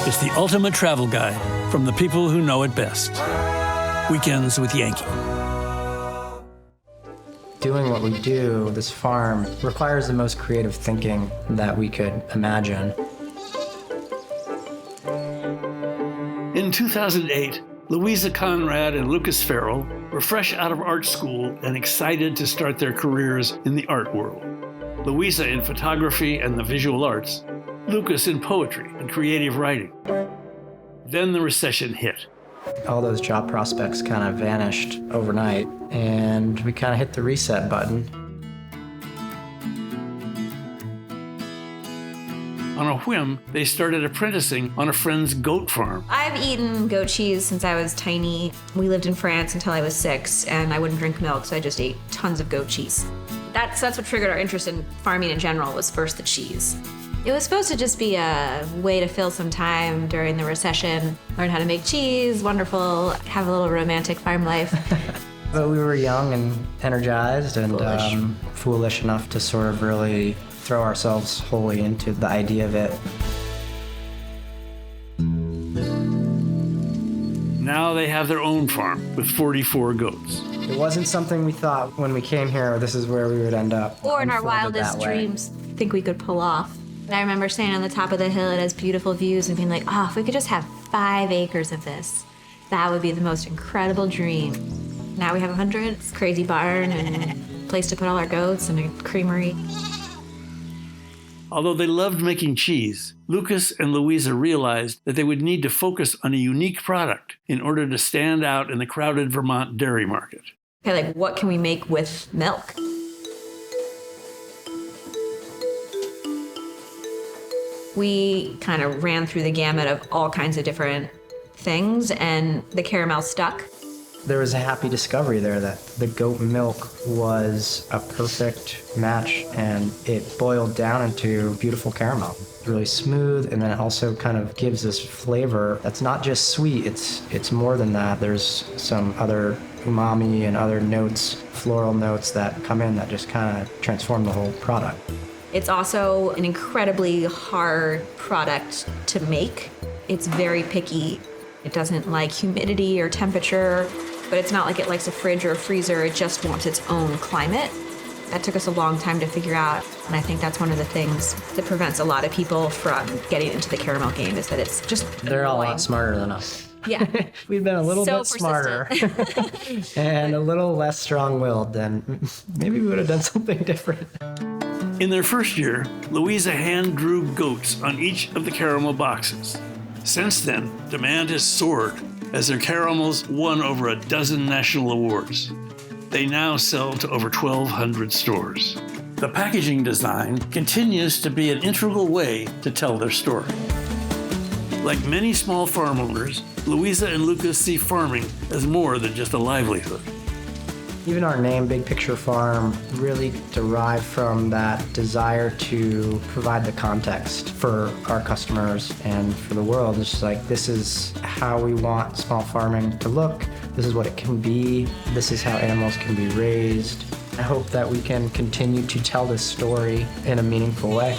It's the ultimate travel guide from the people who know it best. Weekends with Yankee. Doing what we do, this farm, requires the most creative thinking that we could imagine. In 2008, Louisa, Conrad, and Lucas Farrall were fresh out of art school and excited to start their careers in the art world. Louisa in photography and the visual arts, Lucas in poetry and creative writing. Then the recession hit. All those job prospects kind of vanished overnight, and we kind of hit the reset button. On a whim, they started apprenticing on a friend's goat farm. I've eaten goat cheese since I was tiny. We lived in France until I was 6, and I wouldn't drink milk, so I just ate tons of goat cheese. That's what triggered our interest in farming in general, was first the cheese. It was supposed to just be a way to fill some time during the recession, learn how to make cheese, wonderful, have a little romantic farm life. But we were young and energized and foolish enough to sort of really throw ourselves wholly into the idea of it. Now they have their own farm with 44 goats. It wasn't something we thought when we came here, this is where we would end up. Or in our wildest dreams, think we could pull off. I remember standing on the top of the hill, it has beautiful views, and being like, oh, if we could just have 5 acres of this, that would be the most incredible dream. Now we have 100, it's a crazy barn, and a place to put all our goats, and a creamery. Although they loved making cheese, Lucas and Louisa realized that they would need to focus on a unique product in order to stand out in the crowded Vermont dairy market. Okay, like, what can we make with milk? We kind of ran through the gamut of all kinds of different things, and the caramel stuck. There was a happy discovery there that the goat milk was a perfect match, and it boiled down into beautiful caramel. Really smooth, and then it also kind of gives this flavor that's not just sweet, it's more than that. There's some other umami and other notes, floral notes that come in that just kind of transform the whole product. It's also an incredibly hard product to make. It's very picky. It doesn't like humidity or temperature, but it's not like it likes a fridge or a freezer. It just wants its own climate. That took us a long time to figure out, and I think that's one of the things that prevents a lot of people from getting into the caramel game, is that it's just They're all a annoying. lot smarter than us. Yeah. We've been a little So bit smarter and a little less strong-willed, then maybe we would have done something different. In their first year, Louisa hand-drew goats on each of the caramel boxes. Since then, demand has soared as their caramels won over a dozen national awards. They now sell to over 1,200 stores. The packaging design continues to be an integral way to tell their story. Like many small farm owners, Louisa and Lucas see farming as more than just a livelihood. Even our name, Big Picture Farm, really derived from that desire to provide the context for our customers and for the world. It's just like, this is how we want small farming to look. This is what it can be. This is how animals can be raised. I hope that we can continue to tell this story in a meaningful way.